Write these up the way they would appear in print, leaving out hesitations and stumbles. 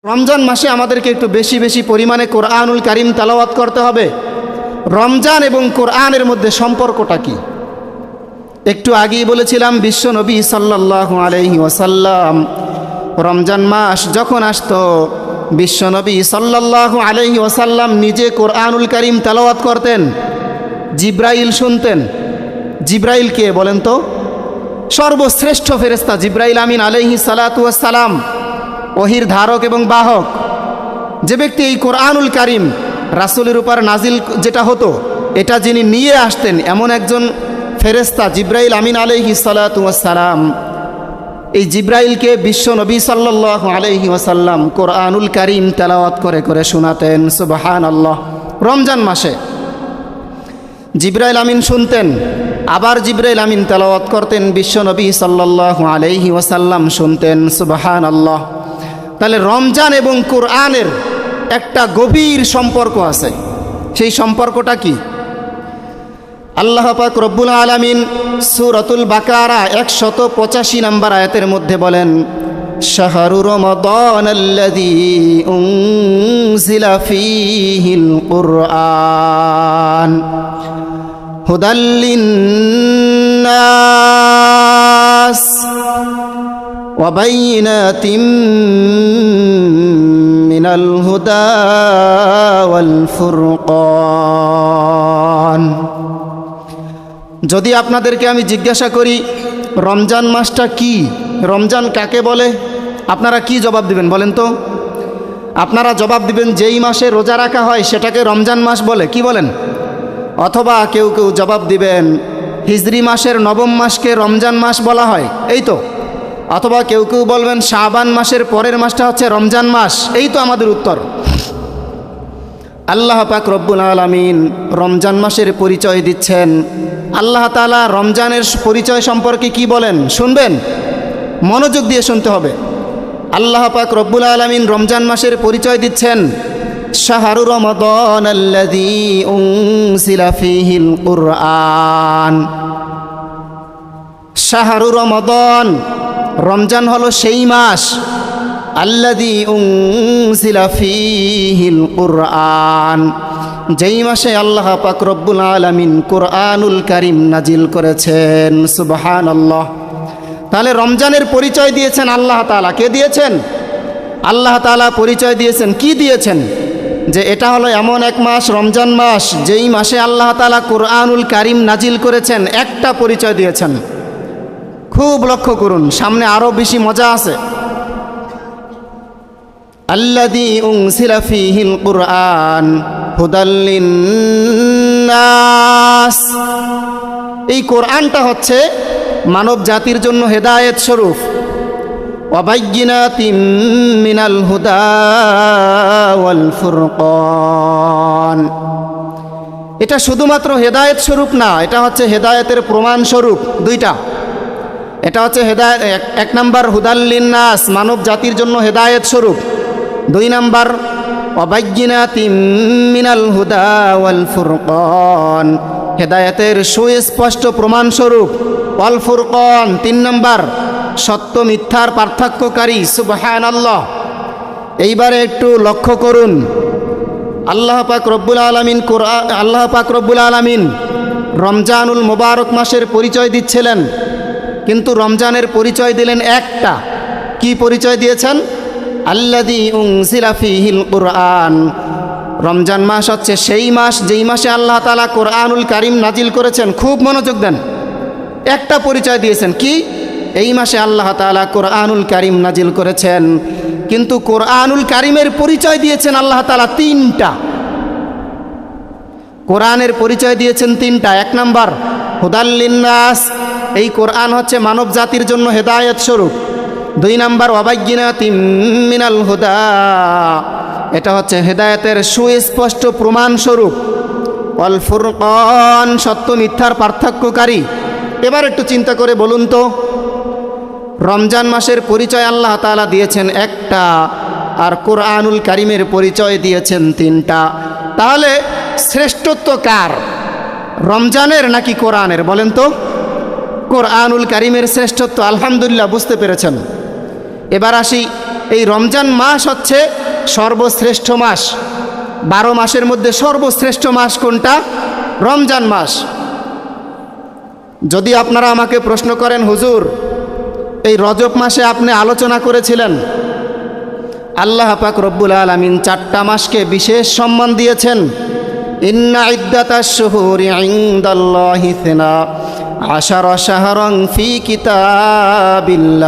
রমজান মাসে আমাদেরকে একটু বেশি বেশি পরিমাণে কোরআনুল কারীম তেলাওয়াত করতে হবে। রমজান এবং কোরআনের মধ্যে সম্পর্কটা কি? একটু আগেই বলেছিলাম, বিশ্ব নবী সাল্লাল্লাহু আলাইহি ওয়াসাল্লাম রমজান মাস যখন আসতো, বিশ্ব নবী সাল্লাল্লাহু আলাইহি ওয়াসাল্লাম নিজে কোরআনুল কারীম তেলাওয়াত করতেন, জিব্রাইল শুনতেন। জিব্রাইল কে বলেন তো? সর্বশ্রেষ্ঠ ফেরেশতা জিব্রাইল আমিন আলাইহিস সালাতু ওয়াস সালাম, ওহির ধারক এবং বাহক। যে ব্যক্তি এই কোরআনুল কারীম রাসূলের উপর নাজিল যেটা হতো এটা যিনি নিয়ে আসতেন, এমন একজন ফেরেশতা জিব্রাইল আমিন আলাইহিস সালাতু ওয়াস সালাম, এই জিব্রাইলকে বিশ্ব নবী সাল্লাল্লাহু আলাইহি ওয়াসাল্লাম কোরআনুল কারীম তেলাওয়াত করে করে শোনাতেন। সুবহানাল্লাহ। রমজান মাসে জিব্রাইল আমিন শুনতেন, আবার জিব্রাইল আমিন তেলাওয়াত করতেন, বিশ্ব নবী সাল্লাল্লাহু আলাইহি ওয়াসাল্লাম শুনতেন। সুবহানাল্লাহ। তাহলে রমজান এবং কোরআনের একটা গভীর সম্পর্ক আছে। সেই সম্পর্কটা কি? আল্লাহ পাক রব্বুল আলামিন সূরাতুল বাকারা 185 নম্বর আয়াতের মধ্যে বলেন, শাহরু রমাদানাল্লাযী উনজিলা ফীহিল কুরআন হুদাল লিন্নাস ওয়া বাইয়িনাতিম মিনাল হুদা ওয়াল ফুরকান। যদি আপনাদেরকে আমি জিজ্ঞাসা করি রমজান মাসটা কি, রমজান কাকে বলে, আপনারা কি জবাব দিবেন বলেন তো? আপনারা জবাব দিবেন যেই মাসে রোজা রাখা হয় সেটাকে রমজান মাস বলে, কি বলেন? অথবা কেউ কেউ জবাব দিবেন হিজরি মাসের নবম মাসকে রমজান মাস বলা হয়, এই তো। অথবা কেউ কেউ বলবেন শাবান মাসের পরের মাসটা হচ্ছে রমজান মাস, এই তো আমাদের উত্তর। আল্লাহ পাক রব্বুল আলামিন রমজান মাসের পরিচয় দিচ্ছেন। আল্লাহ তাআলা রমজানের পরিচয় সম্পর্কে কি বলেন শুনবেন, মনোযোগ দিয়ে শুনতে হবে। আল্লাহ পাক রব্বুল আলামিন রমজান মাসের পরিচয় দিচ্ছেন, শাহরু রমাদানাল্লাযী উনজিলা ফীহিল কুরআন। শাহরু রমাদান, রমজান হলো সেই মাস, আল্লাযী উনজিলা ফীহিল কুরআন, যেই মাসে আল্লাহ পাক রব্বুল আলামিন কোরআনুল কারীম নাজিল করেছেন। সুবহানাল্লাহ। তাহলে রমজানের পরিচয় দিয়েছেন আল্লাহ তাআলা। কে দিয়েছেন? আল্লাহ তাআলা পরিচয় দিয়েছেন। কি দিয়েছেন? যে এটা হলো এমন এক মাস, রমজান মাস, যেই মাসে আল্লাহ তাআলা কোরআনুল কারীম নাজিল করেছেন। একটা পরিচয় দিয়েছেন, খুব লক্ষ্য করুন, সামনে আরও বেশি মজা আছে। আল্লাযী উনজিলা ফীহিল কুরআন হুদাল লিন্নাস। এই কোরআনটা হচ্ছে মানব জাতির জন্য হেদায়েত স্বরূপ। ওয়া বাইয়িনাতিম মিনাল হুদা ওয়াল ফুরকান। এটা শুধুমাত্র হেদায়েত স্বরূপ না, এটা হচ্ছে হেদায়েতের প্রমাণ স্বরূপ। দুইটা, এটা হচ্ছে হেদায়েত, এক নাম্বার হুদাল লিন্নাস, মানব জাতির জন্য হেদায়েত স্বরূপ। দুই নাম্বার ওয়া বাইয়িনাতিম মিনাল হুদা ওয়াল ফুরকান, হেদায়েতের সুস্পষ্ট প্রমাণ স্বরূপ। ওয়াল ফুরকান, তিন নাম্বার সত্য মিথ্যার পার্থক্যকারী। সুবহানাল্লাহ। এইবারে একটু লক্ষ্য করুন, আল্লাহ পাক রব্বুল আলামিন রমজানুল মুবারক মাসের পরিচয় দিচ্ছিলেন, কিন্তু রমজানের পরিচয় দিলেন একটা। কি পরিচয় দিয়েছেন? আল্লাযী উনজিলা ফীহিল কুরআন। রমজান মাস হচ্ছে সেই মাস যেই মাসে আল্লাহ তাআলা কোরআনুল কারীম নাজিল করেছেন। খুব মনোযোগ দেন। একটা পরিচয় দিয়েছেন, কি? এই মাসে আল্লাহ তাআলা কোরআনুল কারীম নাজিল করেছেন, কিন্তু কোরআনুল কারীমের পরিচয় দিয়েছেন আল্লাহ তাআলা তিনটা। কোরআনের পরিচয় দিয়েছেন তিনটা। এক নাম্বার হুদাল লিন্নাস, এই কোরআন হচ্ছে মানব জাতির জন্য হেদায়েত স্বরূপ। দুই নাম্বার ওয়া বাইয়িনাতিম মিনাল হুদা, এটা হচ্ছে হেদায়েতের সুস্পষ্ট প্রমাণ স্বরূপ। ওয়াল ফুরকান, সত্য মিথ্যার পার্থক্যকারী। এবার একটু চিন্তা করে বলুন তো, রমজান মাসের পরিচয় আল্লাহ তাআলা দিয়েছেন একটা, আর কোরআনুল কারীমের পরিচয় দিয়েছেন তিনটা। তাহলে শ্রেষ্ঠত্ব কার, রমজানের নাকি কোরআনের বলেন তো? কোরআনুল কারীমের শ্রেষ্ঠত্ব। আলহামদুলিল্লাহ, বুঝতে পেরেছেন। এবার আসি, এই রমজান মাস হচ্ছে সর্বশ্রেষ্ঠ মাস। 12 মাসের মধ্যে সর্বশ্রেষ্ঠ মাস কোনটা? রমজান মাস। যদি আপনারা আমাকে প্রশ্ন করেন, হুজুর এই রজব মাসে আপনি আলোচনা করেছিলেন, আল্লাহ পাক রব্বুল আলামিন 4টা মাসকে বিশেষ সম্মান দিয়েছেন। ইন্না ইদ্দাতাশ শুহুরি ইনদাল্লাহি 12 শাহরান ফি কিতাবিল্লাহ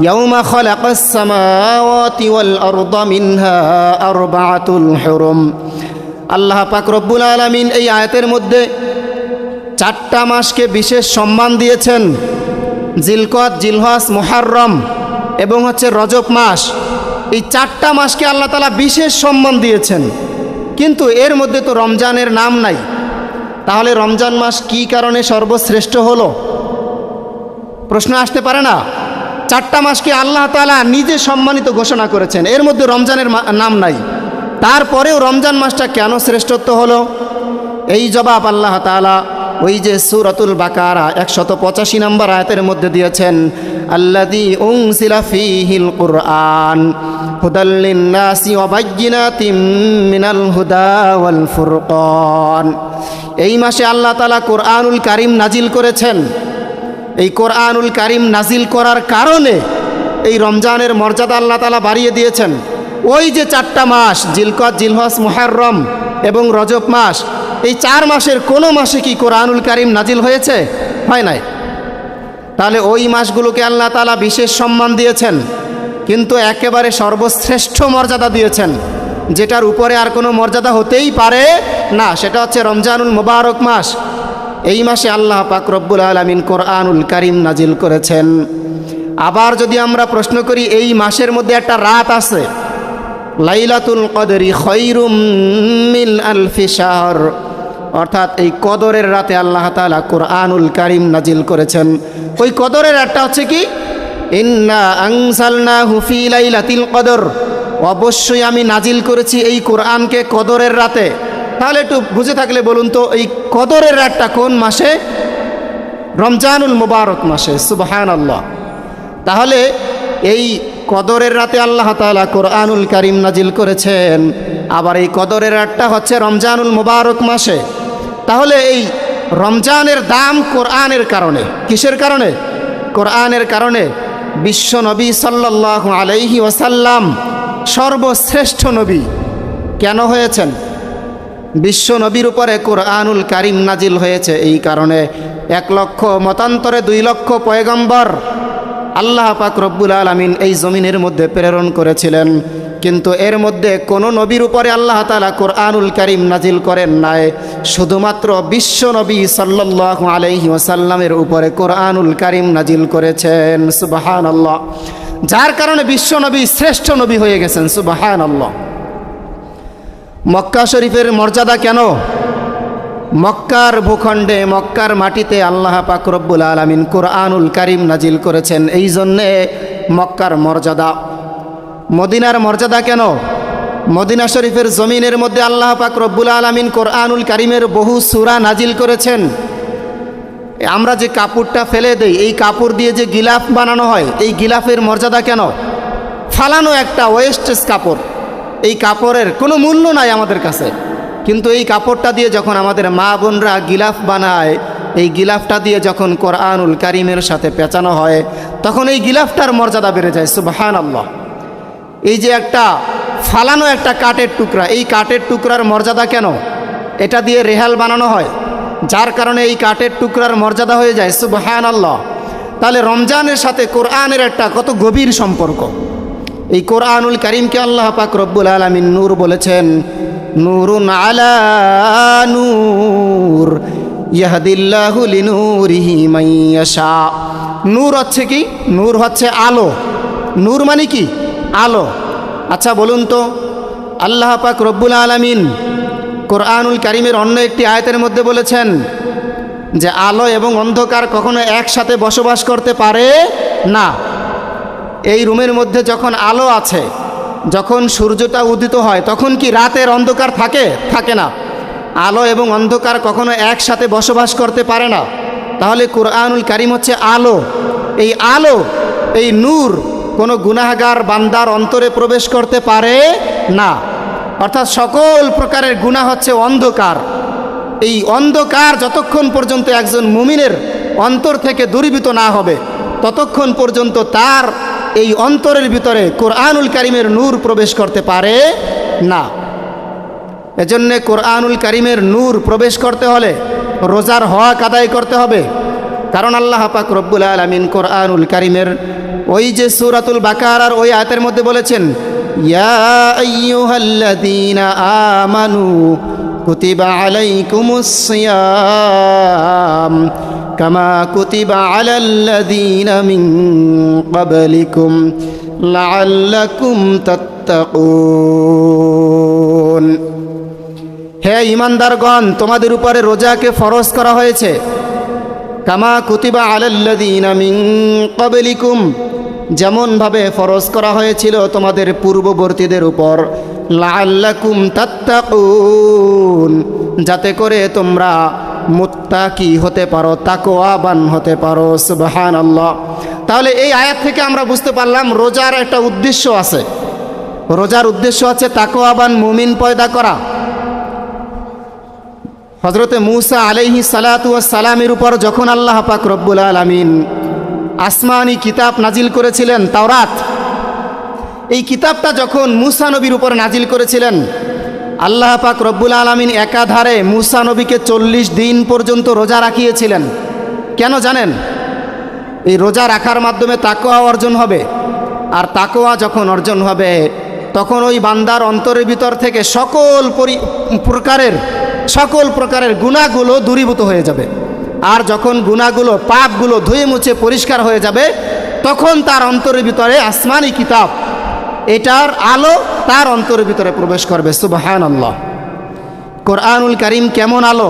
ইয়াওমা খালাকাস সামাওয়াতি ওয়াল আরদা মিনহা আরবাআতুল হুরুম। আল্লাহ পাক রব্বুল আলামিন এই আয়াতের মধ্যে 4টা মাসকে বিশেষ সম্মান দিয়েছেন। জিলকদ, জিলহজ, মুহররম এবং হচ্ছে রজব মাস। এই 4টা মাসকে আল্লাহ তাআলা বিশেষ সম্মান দিয়েছেন, কিন্তু এর মধ্যে তো রমজানের নাম নাই। তাহলে রমজান মাস কি কারণে সর্বশ্রেষ্ঠ হলো? প্রশ্ন আসতে পারে না? 4টা মাসকে আল্লাহ তাআলা নিজে সম্মানিত ঘোষণা করেছেন, এর মধ্যে রমজানের নাম নাই, তারপরেও রমজান মাসটা কেন শ্রেষ্ঠত্ব হলো? এই জবাব আল্লাহ তাআলা ওই যে সূরাতুল বাকারা 185 নম্বর আয়াতের মধ্যে দিয়েছেন, আল্লাযী উনজিলা ফীহিল কুরআন হুদাল লিন-নাসি ওয়া বায়্যিনাতিম মিনাল হুদা ওয়াল ফুরকান। এই মাসে আল্লাহ তাআলা কোরআনুল কারীম নাজিল করেছেন। এই কোরআনুল কারীম নাজিল করার কারণে এই রমজানের মর্যাদা আল্লাহ তাআলা বাড়িয়ে দিয়েছেন। ওই যে 4টা মাস, জিলকদ, জিলহজ, মুহররম এবং রজব মাস, এই 4 মাসের কোনো মাসে কি কোরআনুল কারীম নাজিল হয়েছে? হয় নাই। তাহলে ওই মাসগুলোকে আল্লাহ তাআলা বিশেষ সম্মান দিয়েছেন, কিন্তু একেবারে সর্বশ্রেষ্ঠ মর্যাদা দিয়েছেন, যেটার উপরে আর কোনো মর্যাদা হতেই পারে না। সেটা হচ্ছে রমজানুল মুবারক মাস। এই মাসে আল্লাহ পাক রব্বুল আলামিন কোরআনুল কারীম নাজিল করেছেন। আবার যদি আমরা প্রশ্ন করি, এই মাসের মধ্যে একটা রাত আছে, লাইলাতুল কদরি খায়রুম মিন আলফি শাহর, অর্থাৎ এই কদরের রাতে আল্লাহ তাআলা কোরআনুল কারীম নাজিল করেছেন। ওই কদরের রাতটা হচ্ছে কি? ইন্না আনজালনাহু ফি লাইলাতিল কদর, অবশ্যই আমি নাজিল করেছি এই কোরআনকে কদরের রাতে। তাহলে একটু বুঝে থাকলে বলুন তো, এই কদরের রাতটা কোন মাসে? রমজানুল মুবারক মাসে। সুবহানাল্লাহ। তাহলে এই কদরের রাতে আল্লাহ তাআলা কোরআনুল কারীম নাজিল করেছেন, আবার এই কদরের রাতটা হচ্ছে রমজানুল মুবারক মাসে। তাহলে এই রমজানের দাম কোরআনের কারণে। কিসের কারণে? কোরআনের কারণে। বিশ্ব নবী সাল্লাল্লাহু আলাইহি ওয়াসাল্লাম সর্বশ্রেষ্ঠ নবী কেন হয়েছেন? বিশ্ব নবীর উপরে কোরআনুল কারীম নাজিল হয়েছে এই কারণে। 1 লক্ষ মতান্তরে 2 লক্ষ পয়গম্বর আল্লাহ পাক রব্বুল আলামিন এই জমিনের মধ্যে প্রেরণ করেছিলেন, কিন্তু এর মধ্যে কোনো নবীর উপরে আল্লাহ তাআলা কোরআনুল কারীম নাজিল করেন নাই। শুধুমাত্র বিশ্ব নবী সাল্লাল্লাহু আলাইহি ওয়াসাল্লামের উপরে কোরআনুল কারীম নাজিল করেছেন। সুবহানাল্লাহ। যার কারণে বিশ্ব নবী শ্রেষ্ঠ নবী হয়ে গেছেন। সুবহানাল্লাহ। মক্কা শরীফের মর্যাদা কেন? মক্কার ভূখণ্ডে, মক্কার মাটিতে আল্লাহ পাক রব্বুল আলামিন কোরআনুল কারীম নাজিল করেছেন, এই জন্যে মক্কার মর্যাদা। মদিনার মর্যাদা কেন? মদিনা শরীফের জমিনের মধ্যে আল্লাহ পাক রব্বুল আলামিন কোরআনুল কারীমের বহু সূরা নাজিল করেছেন। আমরা যে কাপড়টা ফেলে দেই, এই কাপড় দিয়ে যে গিলাফ বানানো হয়, এই গিলাফের মর্যাদা কেন? ফালানো একটা ওয়েস্টেজ কাপড়, এই কাপড়ের কোনো মূল্য নাই আমাদের কাছে, কিন্তু এই কাপড়টা দিয়ে যখন আমাদের মা বোনরা গিলাফ বানায়, এই গিলাফটা দিয়ে যখন কোরআনুল কারীমের সাথে পেঁচানো হয়, তখন এই গিলাফটার মর্যাদা বেড়ে যায়। সুবহানাল্লাহ। এই যে একটা ফালানো একটা কাঠের টুকরা, এই কাঠের টুকরার মর্যাদা কেন? এটা দিয়ে রেহাল বানানো হয়, যার কারণে এই কাঠের টুকরার মর্যাদা হয়ে যায়। সুবহানাল্লাহ। তাহলে রমজানের সাথে কোরআনের একটা কত গভীর সম্পর্ক। এই কোরআনুল কারীমকে আল্লাহ পাক রব্বুল আলামিন নূর বলেছেন। নূরুন আলা নূর ইয়াহদিল্লাহু লিনূরিহি মান ইয়াশা। নূর হচ্ছে কি? নূর হচ্ছে আলো। নূর মানে কি? আলো। আচ্ছা বলুন তো, আল্লাহ পাক রব্বুল আলামিন কোরআনুল কারীমের অন্য একটি আয়াতের মধ্যে বলেছেন যে আলো এবং অন্ধকার কখনো একসাথে বসবাস করতে পারে না। এই রুমের মধ্যে যখন আলো আছে, যখন সূর্যটা উদিত হয়, তখন কি রাতের অন্ধকার থাকে? থাকে না। আলো এবং অন্ধকার কখনো একসাথে বসবাস করতে পারে না। তাহলে কোরআনুল কারীম হচ্ছে আলো। এই আলো, এই নূর, কোনো গুনাহগার বান্দার অন্তরে প্রবেশ করতে পারে না। অর্থাৎ সকল প্রকারের গুনাহ হচ্ছে অন্ধকার। এই অন্ধকার যতক্ষণ পর্যন্ত একজন মুমিনের অন্তর থেকে দূরীভূত না হবে ততক্ষণ পর্যন্ত তার এই অন্তরের ভিতরে কোরআনুল কারীমের নূর প্রবেশ করতে পারে না। এজন্যে কোরআনুল কারীমের নূর প্রবেশ করতে হলে রোজার হক আদায় করতে হবে। কারণ আল্লাহ পাক রব্বুল আলামিন কোরআনুল কারীমের ওই যে সূরাতুল বাকারার ওই আয়াতের মধ্যে বলেছেন, ইয়া আইয়ুহাল্লাযীনা আমানু কুতিবা আলাইকুমুস সিয়াম কামা কুতিবা আলাল্লাযীনা মিন ক্বাবলিকুম লাআল্লাকুম তাত্তাকুন। হে ঈমানদারগণ, তোমাদের উপরে রোজাকে ফরজ করা হয়েছে কামা কুতিবা আলাল্লাযীনা মিন ক্বাবলিকুম, যেমনভাবে ফরজ করা হয়েছিল তোমাদের পূর্ববর্তীদের উপর, লাআল্লাকুম তাত্তাকুন, যাতে করে তোমরা মুত্তাকি হতে পারো, তাকওয়াবান হতে পারো। সুবহানাল্লাহ। তাহলে এই আয়াত থেকে আমরা বুঝতে পারলাম রোজার একটা উদ্দেশ্য আছে। রোজার উদ্দেশ্য হচ্ছে তাকওয়াবান মুমিন পয়দা করা। হযরতে মূসা আলাইহিস সালাতু ওয়াস সালামের উপর যখন আল্লাহ পাক রব্বুল আলামিন আসমানি কিতাব নাজিল করেছিলেন তাওরাত, এই কিতাবটা যখন মূসা নবীর উপর নাজিল করেছিলেন, আল্লাহ পাক রব্বুল আলামিন একাধারে মূসা নবীকে 40 দিন পর্যন্ত রোজা রাখিয়েছিলেন। কেন জানেন? এই রোজা রাখার মাধ্যমে তাকওয়া অর্জন হবে, আর তাকওয়া যখন অর্জন হবে তখন ওই বান্দার অন্তরের ভিতর থেকে সকল প্রকারের গুনাহগুলো দূরীভূত হয়ে যাবে। আর যখন গুনাহগুলো, পাপগুলো ধুয়ে মুছে পরিষ্কার হয়ে যাবে তখন তার অন্তরের ভিতরে আসমানি কিতাব, এটার আলো তার অন্তরের ভিতরে প্রবেশ করবে। সুবহানাল্লাহ। কোরআনুল কারীম কেমন আলো!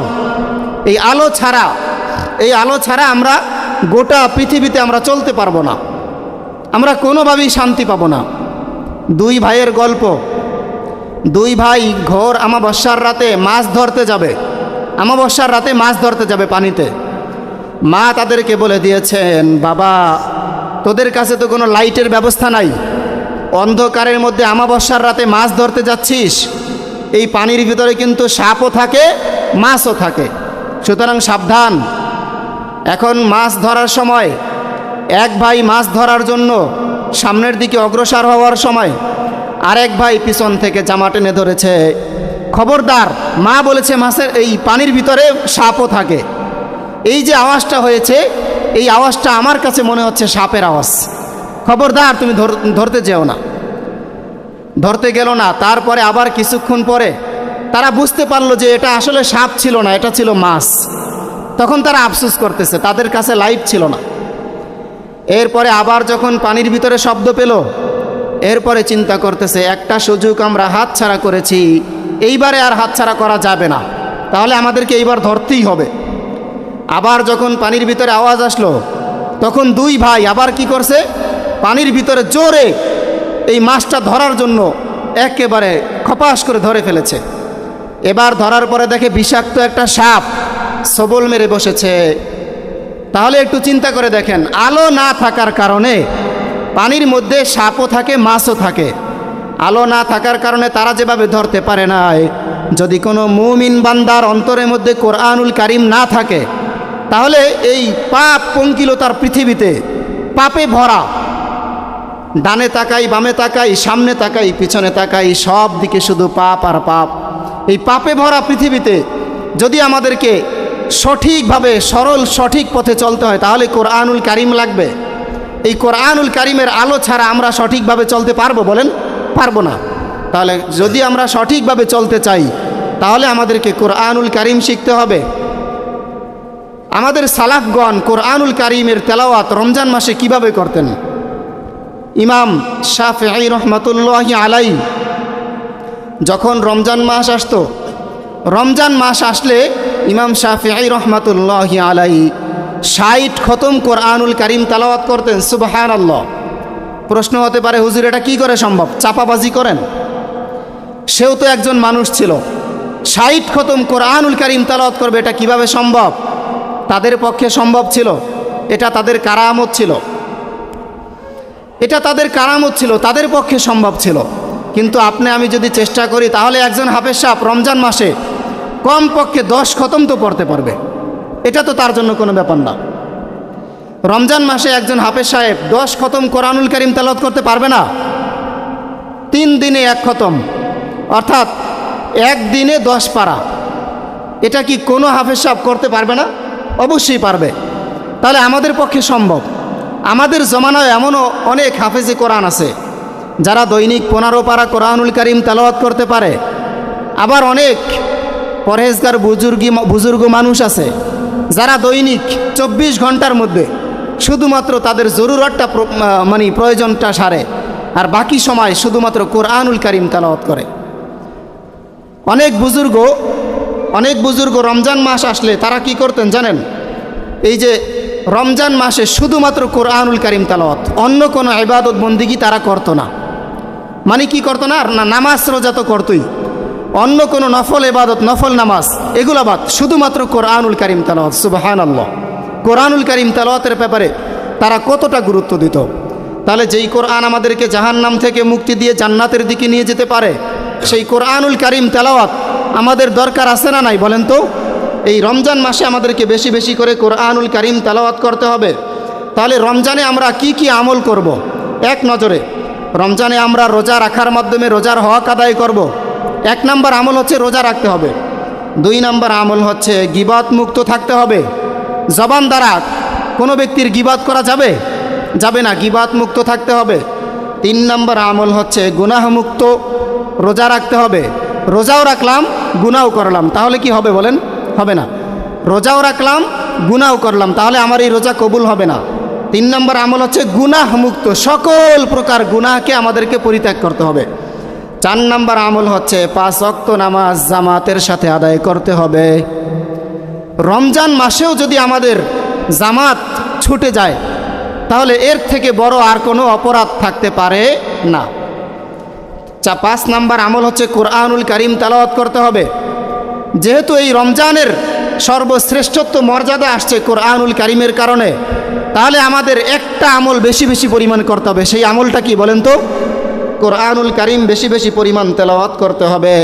এই আলো ছাড়া আমরা গোটা পৃথিবীতে আমরা চলতে পারবো না, আমরা কোনোভাবেই শান্তি পাবো না। দুই ভাইয়ের গল্প। দুই ভাই ঘোর আমাবস্যার রাতে মাছ ধরতে যাবে, আমাবস্যার রাতে মাছ ধরতে যাবে পানিতে। মা তাদেরকে বলে দিয়েছেন, বাবা তোদের কাছে তো কোনো লাইটের ব্যবস্থা নাই, অন্ধকারের মধ্যে আমাবস্যার রাতে মাছ ধরতে যাচ্ছিস, এই পানির ভিতরে কিন্তু সাপও থাকে মাছও থাকে, সুতরাং সাবধান। এখন মাছ ধরার সময় এক ভাই মাছ ধরার জন্য সামনের দিকে অগ্রসর হওয়ার সময় আরেক ভাই পিছন থেকে জামা টেনে ধরেছে, খবরদার, মা বলেছে মাছের এই পানির ভিতরে সাপও থাকে। এই যে আওয়াজটা হয়েছে, এই আওয়াজটা আমার কাছে মনে হচ্ছে সাপের আওয়াজ, খবরদার তুমি ধরতে যেও না। ধরতে গেল না। তারপরে আবার কিছুক্ষণ পরে তারা বুঝতে পারলো যে এটা আসলে সাপ ছিল না, এটা ছিল মাছ। তখন তারা আফসোস করতেছে, তাদের কাছে লাইট ছিল না। এরপরে আবার যখন পানির ভিতরে শব্দ পেল, এরপরে চিন্তা করতেছে, একটা সুযোগ আমরা হাতছাড়া করেছি, এইবারে আর হাতছাড়া করা যাবে না, তাহলে আমাদেরকে এইবার ধরতেই হবে। আবার যখন পানির ভিতরে আওয়াজ আসলো, তখন দুই ভাই আবার কি করছে, পানির ভিতরে জোরে এই মাছটা ধরার জন্য একেবারে খপাস করে ধরে ফেলেছে। এবার ধরার পরে দেখে বিষাক্ত একটা সাপ সবল মেরে বসেছে। তাহলে একটু চিন্তা করে দেখেন, আলো না থাকার কারণে পানির মধ্যে সাপও থাকে মাছও থাকে, আলো না থাকার কারণে তারা যেভাবে ধরতে পারে নাই, যদি কোনো মুমিন বান্দার অন্তরের মধ্যে কোরআনুল কারীম না থাকে তাহলে এই পাপ পঙ্কিলতার পৃথিবীতে পাপে ভরা, ডানে তাকাই বামে তাকাই সামনে তাকাই পিছনে তাকাই সব দিকে শুধু পাপ আর পাপ। এই পাপে ভরা পৃথিবীতে যদি আমাদেরকে সঠিকভাবে সঠিক পথে চলতে হয় তাহলে কোরআনুল কারীম লাগবে। এই কোরআনুল কারীমের আলো ছাড়া আমরা সঠিকভাবে চলতে পারবো? বলেন, পারবো না। তাহলে যদি আমরা সঠিকভাবে চলতে চাই তাহলে আমাদেরকে কোরআনুল কারীম শিখতে হবে। আমাদের সালাফগণ কোরআনুল কারীমের তেলাওয়াত রমজান মাসে কিভাবে করতেন? ইমাম শাফিঈ রহমাতুল্লাহি আলাইহি যখন রমজান মাস আসতো, রমজান মাস আসলে ইমাম শাফিঈ রহমাতুল্লাহি আলাইহি 60 খতম কোরআনুল কারীম তেলাওয়াত করতেন। সুবহানাল্লাহ। প্রশ্ন হতে পারে, হুজুর এটা কি করে সম্ভব? চাপাবাজি করেন? সেও তো একজন মানুষ ছিল, 60 খতম কোরআনুল কারীম তেলাওয়াত করবে, এটা কিভাবে সম্ভব? তাদের পক্ষে সম্ভব ছিল, এটা তাদের কারামত ছিল। এটা তাদের কারামত ছিল, তাদের পক্ষে সম্ভব ছিল। কিন্তু আপনি আমি যদি চেষ্টা করি তাহলে একজন হাফেজ সাহেব রমজান মাসে কমপক্ষে 10 খতম তো পড়তে পারবে। এটা তো তার জন্য কোনো ব্যাপার না। রমজান মাসে একজন হাফেজ সাহেব 10 খতম কোরআনুল কারীম তেলাওয়াত করতে পারবে না? 3 দিনে 1 খতম, অর্থাৎ 1 দিনে 10 পারা। এটা কি কোনো হাফেজ সাহেব করতে পারবে না? অবশ্যই পারবে। তাহলে আমাদের পক্ষে সম্ভব। আমাদের জমানায় এমনও অনেক হাফেজে কোরআন আছে যারা দৈনিক 15 পারা কোরআনুল কারীম তেলাওয়াত করতে পারে। আবার অনেক পরহেজগার বুজুর্গ মানুষ আছে যারা দৈনিক 24 ঘন্টার মধ্যে শুধুমাত্র তাদের জরুরতটা প্রয়োজনটা সারে, আর বাকি সময় শুধুমাত্র কোরআনুল কারীম তেলাওয়াত করে। অনেক বুজুর্গ রমজান মাস আসলে তারা কি করতেন জানেন? এই যে রমজান মাসে শুধুমাত্র কোরআনুল কারীম তেলাওয়াত, অন্য কোনো ইবাদত বন্দিগি তারা করতো না। মানে কি করতো না? নামাজ রোজা তো করতোই, অন্য কোনো নফল ইবাদত, নফল নামাজ এগুলো বাদ, শুধুমাত্র কোরআনুল কারীম তেলাওয়াত। সুবহানাল্লাহ! কোরআনুল কারীম তেলাওয়াতের ব্যাপারে তারা কতটা গুরুত্ব দিত। তাহলে যেই কোরআন আমাদেরকে জাহান্নাম থেকে মুক্তি দিয়ে জান্নাতের দিকে নিয়ে যেতে পারে, সেই কোরআনুল কারীম তেলাওয়াত আমাদের দরকার আছে না নাই বলেন তো? এই রমজান মাসে আমাদেরকে বেশি বেশি করে কোরআনুল কারীম তেলাওয়াত করতে হবে। তাহলে রমজানে আমরা কি কি আমল করব? এক নজরে রমজানে আমরা রোজা রাখার মাধ্যমে রোজার হক আদায় করব। 1 নম্বর আমল হচ্ছে রোজা রাখতে হবে। 2 নম্বর আমল হচ্ছে গীবাত মুক্ত থাকতে হবে। জবান দ্বারা কোনো ব্যক্তির গীবাত করা যাবে না, গীবাত মুক্ত থাকতে হবে। 3 নম্বর আমল হচ্ছে গুনাহ মুক্ত রোজা রাখতে হবে। রোজাও রাখলাম, গুনাহও করলাম, তাহলে কি হবে বলেন? হবে না। রোজাও রাখলাম, গুনাহও করলাম, তাহলে আমার এই রোজা কবুল হবে না। 3 নম্বর আমল হচ্ছে গুনাহ মুক্ত, সকল প্রকার গুনাহকে আমাদেরকে পরিত্যাগ করতে হবে। 4 নম্বর আমল হচ্ছে 5 ওয়াক্ত নামাজ জামাতের সাথে আদায় করতে হবে। রমজান মাসেও যদি আমাদের জামাত ছুটে যায় তাহলে এর থেকে বড় আর কোনো অপরাধ থাকতে পারে না। 5 নম্বর আমল হচ্ছে কোরআনুল কারীম তেলাওয়াত করতে হবে। যেহেতু এই রমজানের সর্বশ্রেষ্ঠত্ব মর্যাদা আসছে কোরআনুল কারীমের কারণে, তাহলে আমাদের একটা আমল বেশি বেশি পরিমাণ করতে হবে। সেই আমলটা কি বলেন তো? কোরআনুল কারীম বেশি বেশি পরিমাণ তেলাওয়াত করতে হবে।